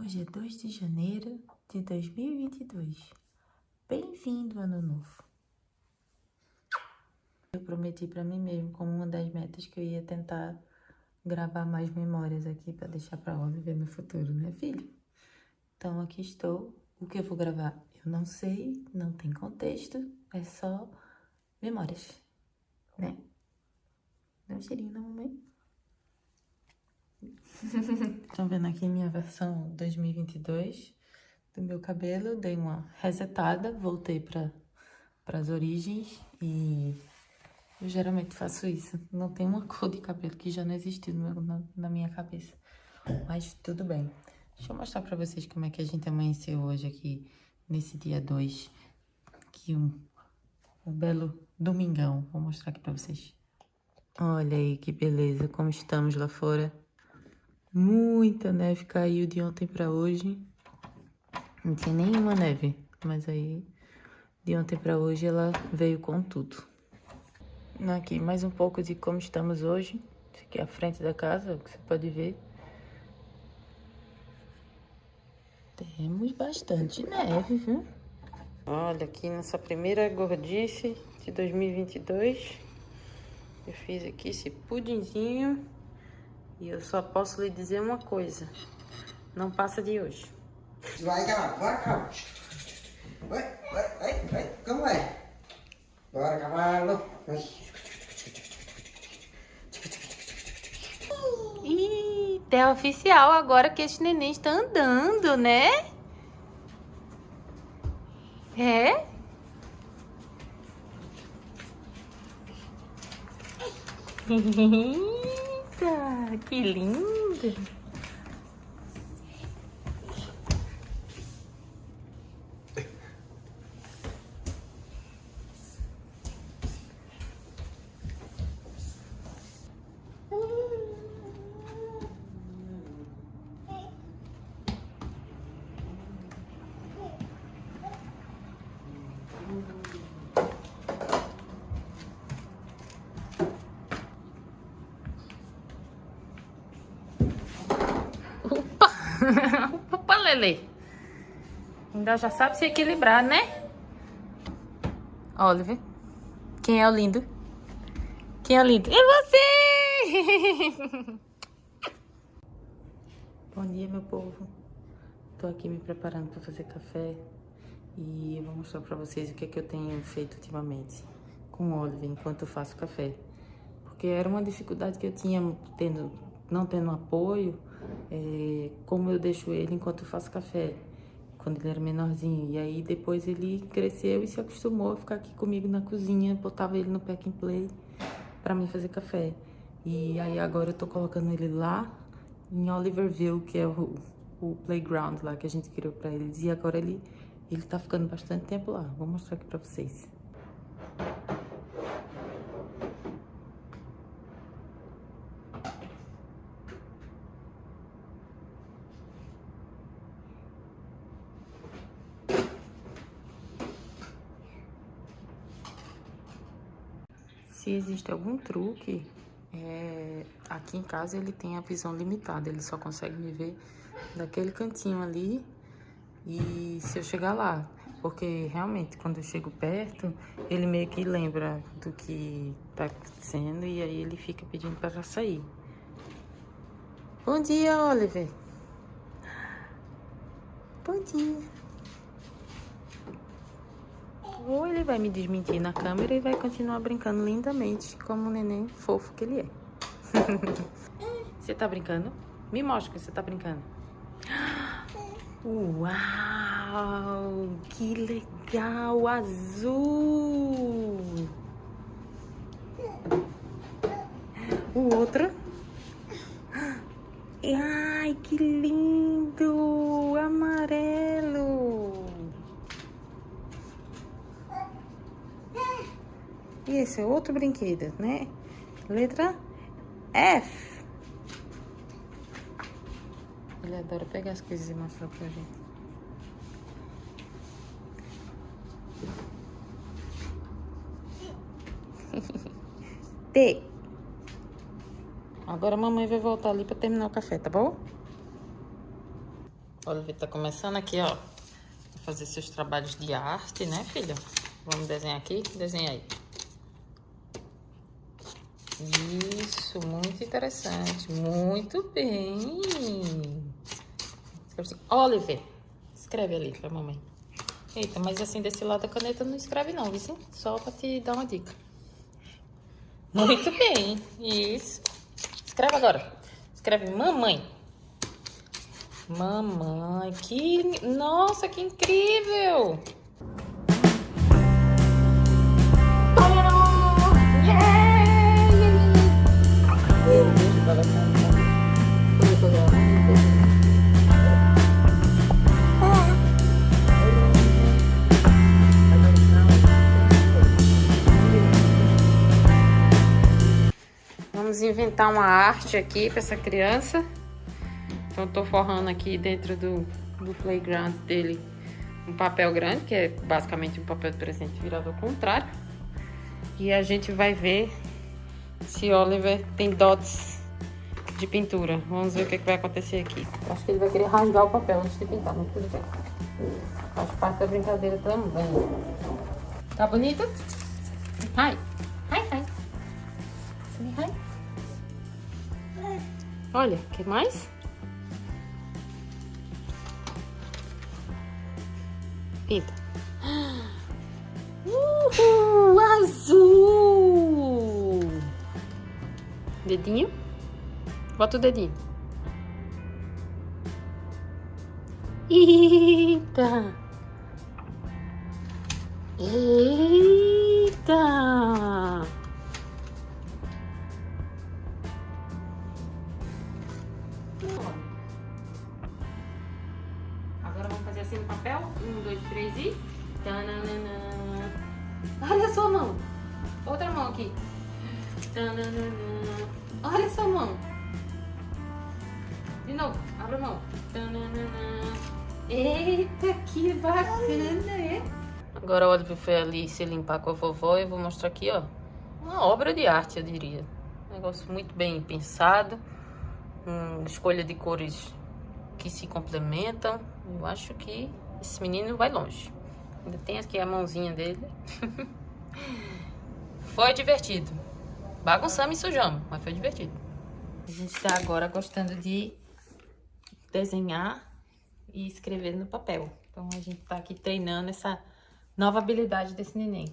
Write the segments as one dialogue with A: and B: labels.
A: Hoje é 2 de janeiro de 2022. Bem-vindo, Ano Novo! Eu prometi pra mim mesmo, como uma das metas, que eu ia tentar gravar mais memórias aqui pra deixar pra Oliver no futuro, né, filho? Então, aqui estou. O que eu vou gravar? Eu não sei, não tem contexto, é só memórias, né? Dá um cheirinho na mamãe. Estão vendo aqui minha versão 2022 do meu cabelo. Dei uma resetada, voltei para as origens e eu geralmente faço isso. Não tem uma cor de cabelo que já não existiu na minha cabeça, mas tudo bem. Deixa eu mostrar para vocês como é que a gente amanheceu hoje aqui nesse dia 2. Aqui um belo domingão. Vou mostrar aqui para vocês. Olha aí que beleza, como estamos lá fora. Muita neve caiu de ontem para hoje. Não tinha nenhuma neve, mas aí de ontem para hoje ela veio com tudo. Aqui mais um pouco de como estamos hoje. Isso aqui é a frente da casa, que você pode ver. Temos bastante neve, viu? Olha aqui nessa primeira gordice de 2022. Eu fiz aqui esse pudinzinho. E eu só posso lhe dizer uma coisa. Não passa de hoje.
B: Vai, cavalo, bora, cavalo. Vai, como é? Bora, cavalo.
A: Ih, é oficial agora que esse neném está andando, né? É? Eita, que linda! Opa, Lelê. Ainda já sabe se equilibrar, né? Oliver. Quem é o lindo? Quem é o lindo? É você! Bom dia, meu povo. Tô aqui me preparando para fazer café. E eu vou mostrar pra vocês o que é que eu tenho feito ultimamente com o Oliver enquanto eu faço café. Porque era uma dificuldade que eu tinha não tendo apoio, como eu deixo ele enquanto eu faço café, quando ele era menorzinho. E aí depois ele cresceu e se acostumou a ficar aqui comigo na cozinha, botava ele no pack and play pra mim fazer café. E aí agora eu tô colocando ele lá em Oliverville, que é o playground lá que a gente criou pra eles. E agora ele tá ficando bastante tempo lá. Vou mostrar aqui pra vocês. Se existe algum truque, aqui em casa ele tem a visão limitada. Ele só consegue me ver daquele cantinho ali e se eu chegar lá. Porque realmente quando eu chego perto, ele meio que lembra do que tá acontecendo e aí ele fica pedindo para sair. Bom dia, Oliver. Bom dia. Ou ele vai me desmentir na câmera e vai continuar brincando lindamente, como o neném fofo que ele é. Você tá brincando? Me mostra que você tá brincando. Uau! Que legal! Azul! O outro. Ai, que lindo! Amarelo! E esse é outro brinquedo, né? Letra F. Ele adora pegar as coisas e mostrar pra gente. T. Agora a mamãe vai voltar ali pra terminar o café, tá bom? Oliver tá começando aqui, ó, a fazer seus trabalhos de arte, né, filha? Vamos desenhar aqui? Desenha aí. Isso, muito interessante. Muito bem. Escreve assim, Oliver. Escreve ali pra mamãe. Eita, mas assim, desse lado a caneta não escreve não, viu? Só pra te dar uma dica. Muito bem. Isso. Escreve agora. Escreve mamãe. Mamãe. Que... Nossa, que incrível. Vamos inventar uma arte aqui para essa criança. Então, eu tô forrando aqui dentro do playground dele um papel grande, que é basicamente um papel de presente virado ao contrário. E a gente vai ver se Oliver tem dotes de pintura. Vamos ver o que vai acontecer aqui. Acho que ele vai querer rasgar o papel antes de pintar, mas tudo bem. Faz parte da brincadeira também. Tá bonito? Hi. Hi, hi. Say hi. Olha, o que mais? Pinta. Azul! Dedinho. Bota o dedinho. Eita! Eita! Agora vamos fazer assim no papel. 1, 2, 3 e... Tananana. Olha a sua mão. Outra mão aqui. Tananana. Olha a sua mão. De novo. Abre a mão. Tananana. Eita, que bacana, é? Agora o Oliver foi ali se limpar com a vovó e eu vou mostrar aqui, ó. Uma obra de arte, eu diria. Um negócio muito bem pensado. Escolha de cores que se complementam. Eu acho que esse menino vai longe. Ainda tem aqui a mãozinha dele. Foi divertido. Bagunçamos e sujamos, mas foi divertido. A gente tá agora gostando de desenhar e escrever no papel. Então a gente tá aqui treinando essa nova habilidade desse neném.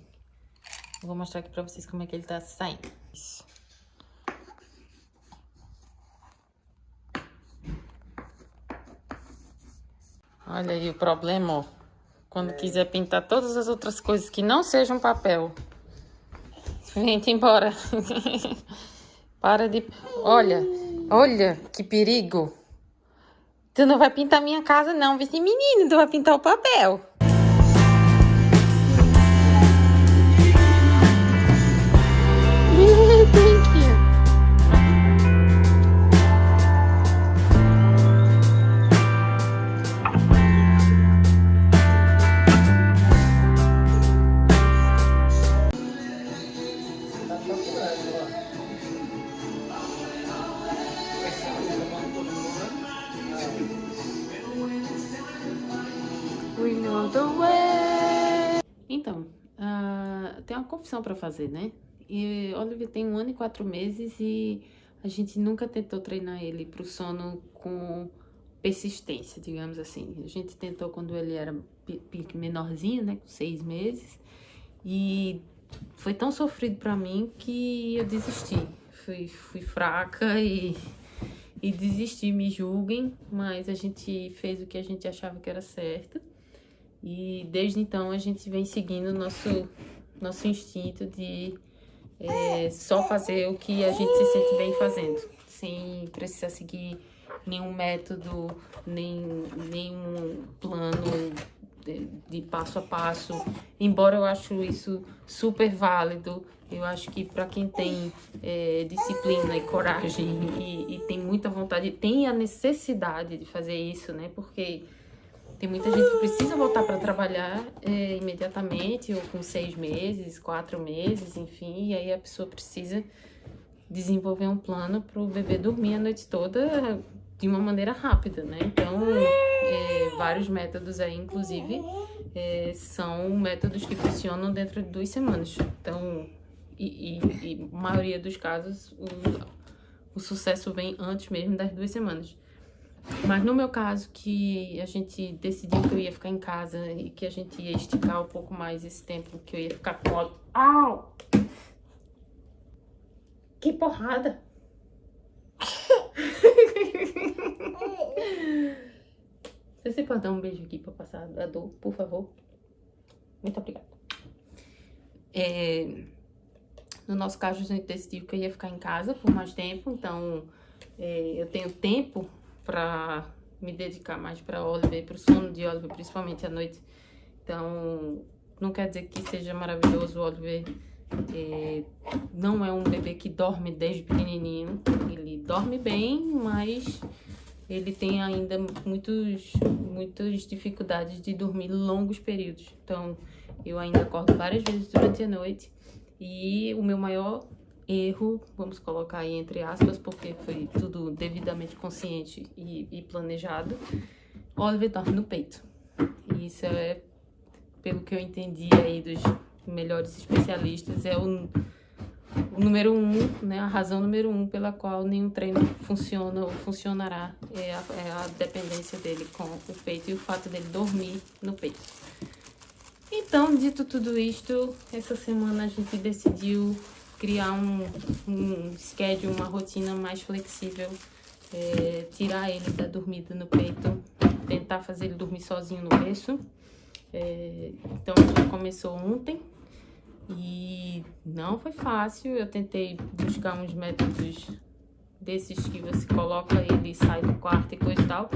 A: Eu vou mostrar aqui pra vocês como é que ele tá saindo. Isso. Olha aí o problema, ó. Quando quiser pintar todas as outras coisas que não sejam papel. Vem-te embora. Para de... Olha, olha que perigo. Tu não vai pintar minha casa não, vice menino. Tu vai pintar o papel. Thank you. Então, tem uma confissão pra fazer, né? E Oliver tem 1 ano e 4 meses e a gente nunca tentou treinar ele pro sono com persistência, digamos assim. A gente tentou quando ele era menorzinho, né? Com 6 meses. E foi tão sofrido pra mim que eu desisti. Fui fraca e desisti, me julguem. Mas a gente fez o que a gente achava que era certo. E desde então a gente vem seguindo nosso instinto de só fazer o que a gente se sente bem fazendo, sem precisar seguir nenhum método, nenhum plano de passo a passo. Embora eu acho isso super válido, eu acho que para quem tem disciplina e coragem e tem muita vontade, tem a necessidade de fazer isso, né? Porque tem muita gente que precisa voltar para trabalhar imediatamente, ou com 6 meses, 4 meses, enfim. E aí a pessoa precisa desenvolver um plano para o bebê dormir a noite toda de uma maneira rápida, né? Então, vários métodos aí, inclusive, são métodos que funcionam dentro de 2 semanas. Então, e a maioria dos casos, o sucesso vem antes mesmo das 2 semanas. Mas no meu caso, que a gente decidiu que eu ia ficar em casa e que a gente ia esticar um pouco mais esse tempo, que eu ia ficar com óleo. Au! Que porrada! Você pode dar um beijo aqui pra passar a dor, por favor? Muito obrigada. No nosso caso, a gente decidiu que eu ia ficar em casa por mais tempo, então eu tenho tempo para me dedicar mais para Oliver, para o sono de Oliver, principalmente à noite. Então, não quer dizer que seja maravilhoso. O Oliver não é um bebê que dorme desde pequenininho. Ele dorme bem, mas ele tem ainda muitas dificuldades de dormir longos períodos. Então, eu ainda acordo várias vezes durante a noite. E o meu maior erro, vamos colocar aí entre aspas, porque foi tudo devidamente consciente e planejado, Oliver dorme no peito. E isso é, pelo que eu entendi aí dos melhores especialistas, é o número 1, né? A razão número 1 pela qual nenhum treino funciona ou funcionará é a dependência dele com o peito e o fato dele dormir no peito. Então, dito tudo isto, essa semana a gente decidiu criar um schedule, uma rotina mais flexível, tirar ele da dormida no peito, tentar fazer ele dormir sozinho no berço. Então, a gente começou ontem e não foi fácil. Eu tentei buscar uns métodos desses que você coloca ele e sai do quarto e coisa e tal.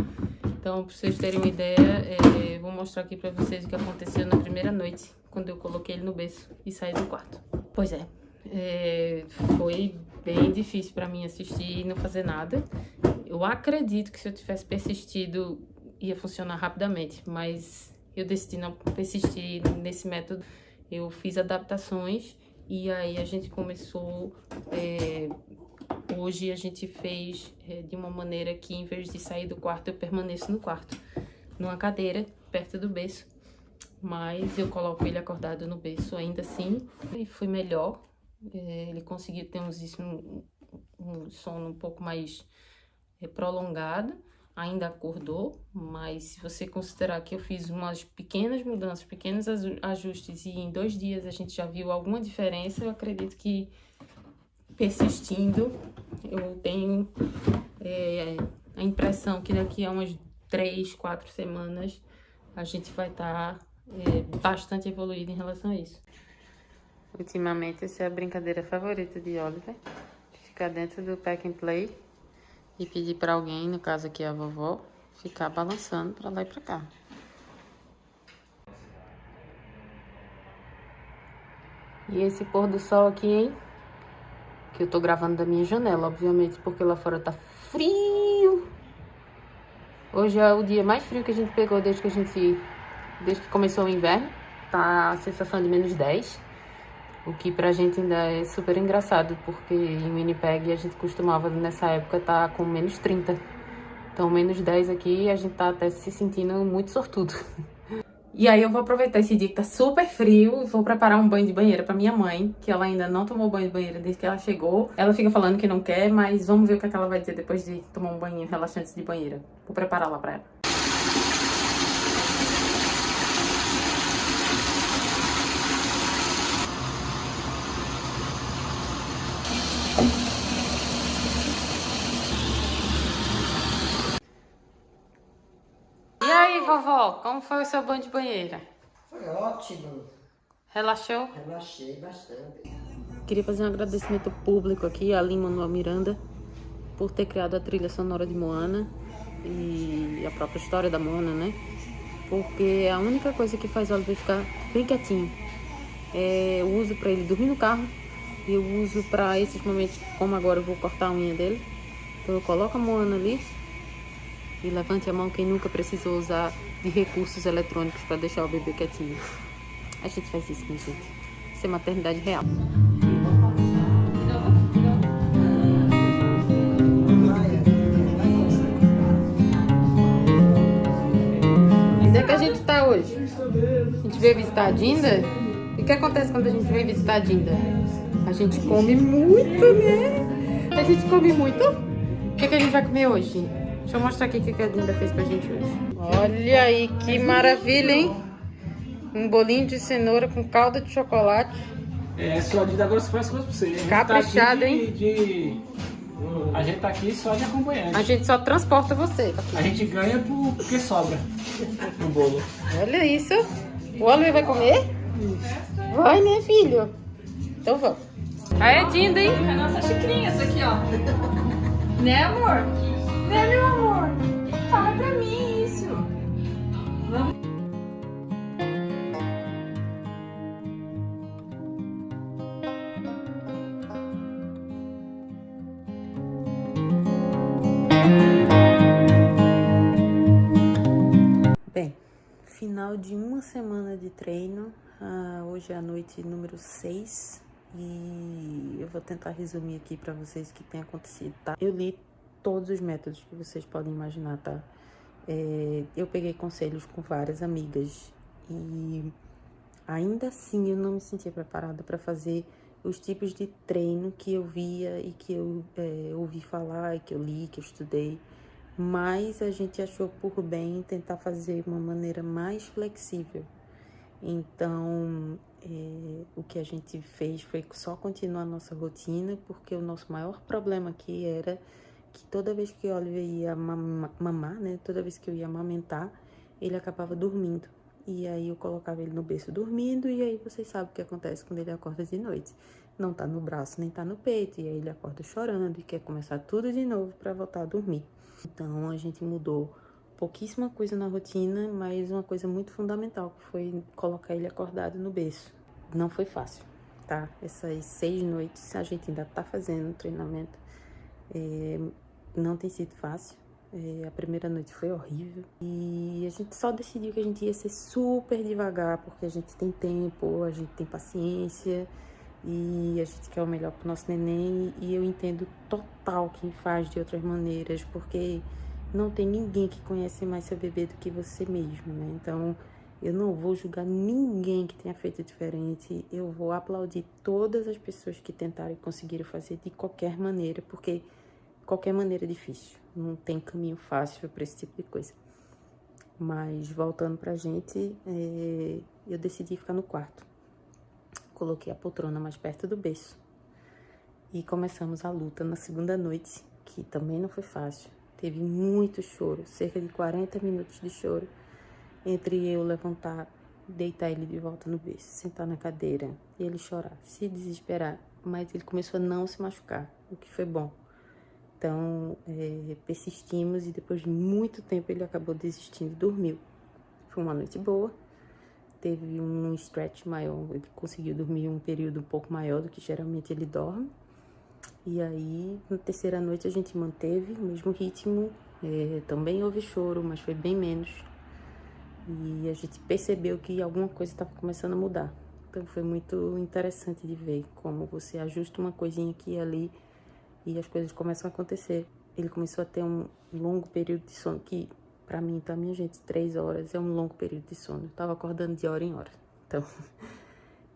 A: Então, pra vocês terem uma ideia, eu vou mostrar aqui pra vocês o que aconteceu na primeira noite, quando eu coloquei ele no berço e saí do quarto. Pois foi bem difícil pra mim assistir e não fazer nada. Eu acredito que se eu tivesse persistido, ia funcionar rapidamente, mas eu decidi não persistir nesse método. Eu fiz adaptações e aí a gente começou... Hoje a gente fez de uma maneira que, em vez de sair do quarto, eu permaneço no quarto, numa cadeira, perto do berço. Mas eu coloco ele acordado no berço ainda assim, e foi melhor. Ele conseguiu ter um sono um pouco mais prolongado, ainda acordou, mas se você considerar que eu fiz umas pequenas mudanças, pequenos ajustes, e em 2 dias a gente já viu alguma diferença, eu acredito que persistindo, eu tenho a impressão que daqui a umas 3, 4 semanas a gente vai estar bastante evoluído em relação a isso. Ultimamente, essa é a brincadeira favorita de Oliver, ficar dentro do pack and play e pedir para alguém, no caso aqui a vovó, ficar balançando para lá e para cá. E esse pôr do sol aqui, hein? Que eu tô gravando da minha janela, obviamente, porque lá fora tá frio. Hoje é o dia mais frio que a gente pegou desde que começou o inverno. Tá a sensação de -10, o que pra gente ainda é super engraçado, porque em Winnipeg a gente costumava, nessa época, tá com -30. Então, -10 aqui, a gente tá até se sentindo muito sortudo. E aí eu vou aproveitar esse dia que tá super frio e vou preparar um banho de banheira pra minha mãe, que ela ainda não tomou banho de banheira desde que ela chegou. Ela fica falando que não quer, mas vamos ver o que ela vai dizer depois de tomar um banho relaxante de banheira. Vou preparar lá pra ela. E aí, vovó, como foi o seu banho de banheira?
B: Foi ótimo.
A: Relaxou?
B: Relaxei bastante.
A: Queria fazer um agradecimento público aqui a Lin-Manuel Miranda por ter criado a trilha sonora de Moana e a própria história da Moana, né? Porque é a única coisa que faz o Oliver ficar bem quietinho. Eu uso pra ele dormir no carro, eu uso pra esses momentos, como agora eu vou cortar a unha dele. Então eu coloco a Moana ali. E levante a mão quem nunca precisou usar de recursos eletrônicos para deixar o bebê quietinho. A gente faz isso, minha gente. Isso é maternidade real. é que a gente tá hoje? A gente veio visitar a Dinda? E o que acontece quando a gente vem visitar a Dinda? A gente come muito, né? A gente come muito. O que a gente vai comer hoje? Deixa eu mostrar aqui o que a Dinda fez pra gente hoje. Olha aí, que maravilha, hein? Um bolinho de cenoura com calda de chocolate.
C: Sua Dinda agora se faz coisa pra você.
A: Caprichado, hein?
C: A gente tá aqui só de acompanhante.
A: A gente só transporta você.
C: A gente ganha porque sobra no bolo.
A: Olha isso. O Oliver vai comer? Vai, né, filho? Então vamos. Aí, Dinda, hein?
D: A nossa xicrinha, isso aqui, ó. Né, amor? Né, meu amor? Fala pra mim isso. Vamos.
A: Bem, final de uma semana de treino. Hoje é a noite número 6 e eu vou tentar resumir aqui pra vocês o que tem acontecido, tá? Eu li todos os métodos que vocês podem imaginar, tá? Eu peguei conselhos com várias amigas e ainda assim eu não me sentia preparada para fazer os tipos de treino que eu via e que eu ouvi falar, e que eu li, que eu estudei. Mas a gente achou por bem tentar fazer uma maneira mais flexível. Então, o que a gente fez foi só continuar a nossa rotina, porque o nosso maior problema aqui era que toda vez que o Oliver ia mamar, né, toda vez que eu ia amamentar, ele acabava dormindo. E aí eu colocava ele no berço dormindo, e aí vocês sabem o que acontece quando ele acorda de noite. Não tá no braço, nem tá no peito, e aí ele acorda chorando e quer começar tudo de novo para voltar a dormir. Então, a gente mudou pouquíssima coisa na rotina, mas uma coisa muito fundamental, que foi colocar ele acordado no berço. Não foi fácil, tá? Essas 6 noites a gente ainda tá fazendo treinamento. Não tem sido fácil. A primeira noite foi horrível. E a gente só decidiu que a gente ia ser super devagar, porque a gente tem tempo, a gente tem paciência e a gente quer o melhor pro nosso neném. E eu entendo total quem faz de outras maneiras, porque não tem ninguém que conhece mais seu bebê do que você mesmo, né? Então, eu não vou julgar ninguém que tenha feito diferente. Eu vou aplaudir todas as pessoas que tentaram e conseguiram fazer de qualquer maneira, porque qualquer maneira é difícil. Não tem caminho fácil para esse tipo de coisa. Mas, voltando pra gente, eu decidi ficar no quarto. Coloquei a poltrona mais perto do berço. E começamos a luta na segunda noite, que também não foi fácil. Teve muito choro, cerca de 40 minutos de choro, entre eu levantar, deitar ele de volta no berço, sentar na cadeira, e ele chorar, se desesperar. Mas ele começou a não se machucar, o que foi bom. Então, persistimos e depois de muito tempo ele acabou desistindo e dormiu. Foi uma noite boa, teve um stretch maior, ele conseguiu dormir um período um pouco maior do que geralmente ele dorme. E aí, na terceira noite a gente manteve o mesmo ritmo, também houve choro, mas foi bem menos. E a gente percebeu que alguma coisa estava começando a mudar. Então foi muito interessante de ver como você ajusta uma coisinha aqui e ali e as coisas começam a acontecer. Ele começou a ter um longo período de sono, que pra mim, tá, minha gente, 3 horas é um longo período de sono. Eu tava acordando de hora em hora. Então,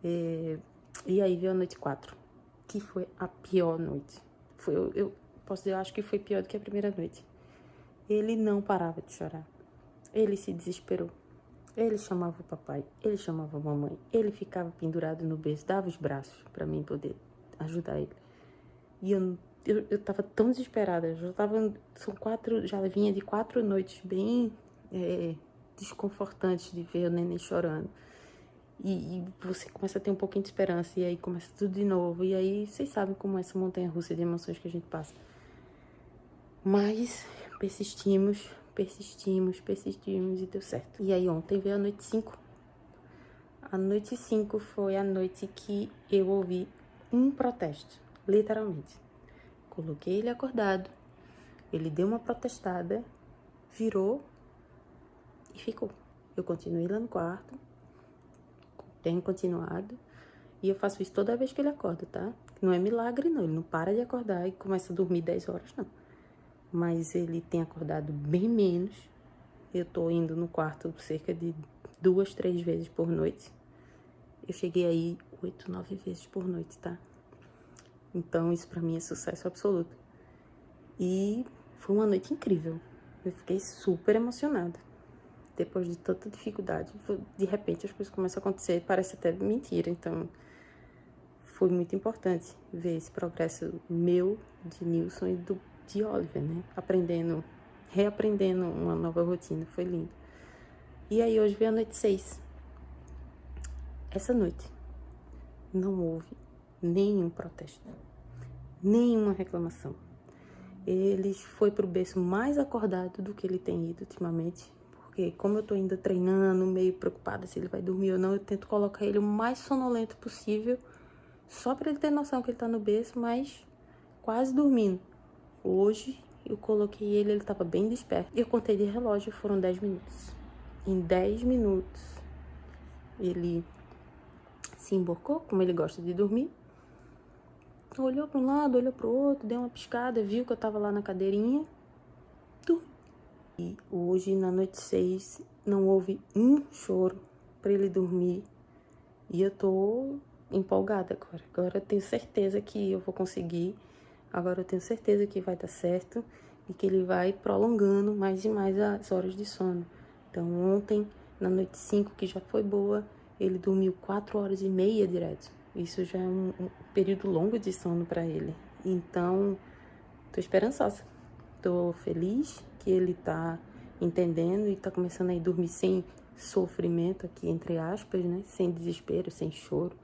A: e aí veio a noite 4, que foi a pior noite. Eu posso dizer, eu acho que foi pior do que a primeira noite. Ele não parava de chorar. Ele se desesperou. Ele chamava o papai, ele chamava a mamãe. Ele ficava pendurado no berço, dava os braços pra mim poder ajudar ele. E eu tava tão desesperada. Já vinha de 4 noites bem desconfortantes de ver o neném chorando. E você começa a ter um pouquinho de esperança, e aí começa tudo de novo. E aí, vocês sabem como é essa montanha-russa de emoções que a gente passa. Mas persistimos e deu certo. E aí ontem veio a noite 5. A noite 5 foi a noite que eu ouvi um protesto, literalmente. Coloquei ele acordado, ele deu uma protestada, virou e ficou. Eu continuei lá no quarto, tenho continuado, e eu faço isso toda vez que ele acorda, tá? Não é milagre, não. Ele não para de acordar e começa a dormir 10 horas, não. Mas ele tem acordado bem menos Eu tô indo no quarto cerca de 2, 3 vezes por noite. Eu cheguei aí 8, 9 vezes por noite, tá? Então, isso pra mim é sucesso absoluto. E foi uma noite incrível. Eu fiquei super emocionada. Depois de tanta dificuldade, de repente as coisas começam a acontecer, parece até mentira. Então, foi muito importante ver esse progresso meu, de Nilson e de Oliver, né? Reaprendendo uma nova rotina, foi lindo. E aí hoje veio a noite 6. Essa noite não houve nenhum protesto, nenhuma reclamação. Ele foi pro berço mais acordado do que ele tem ido ultimamente, porque como eu tô ainda treinando, meio preocupada se ele vai dormir ou não, eu tento colocar ele o mais sonolento possível, só para ele ter noção que ele tá no berço, mas quase dormindo. Hoje eu coloquei ele tava bem desperto. Eu contei de relógio, foram 10 minutos. Em 10 minutos, ele se emborcou, como ele gosta de dormir. Olhou para um lado, olhou para o outro, deu uma piscada, viu que eu tava lá na cadeirinha. Dormiu. E hoje, na noite 6, não houve um choro para ele dormir. E eu tô empolgada agora. Agora eu tenho certeza que eu vou conseguir. Agora eu tenho certeza que vai dar certo e que ele vai prolongando mais e mais as horas de sono. Então ontem, na noite 5, que já foi boa, ele dormiu 4 horas e meia direto. Isso já é um período longo de sono para ele. Então, tô esperançosa. Tô feliz que ele tá entendendo e tá começando a ir dormir sem sofrimento aqui, entre aspas, né? Sem desespero, sem choro,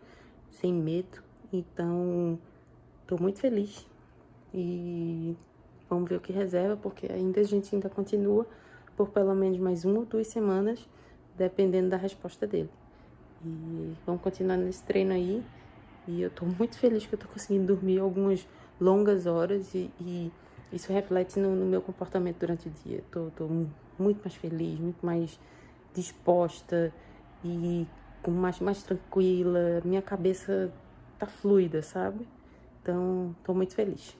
A: sem medo. Então, tô muito feliz. E vamos ver o que reserva, porque a gente ainda continua por pelo menos mais 1 ou 2 semanas, dependendo da resposta dele. E vamos continuar nesse treino aí. E eu tô muito feliz que eu tô conseguindo dormir algumas longas horas e isso reflete no meu comportamento durante o dia. Tô muito mais feliz, muito mais disposta e mais tranquila. Minha cabeça tá fluida, sabe? Então, tô muito feliz.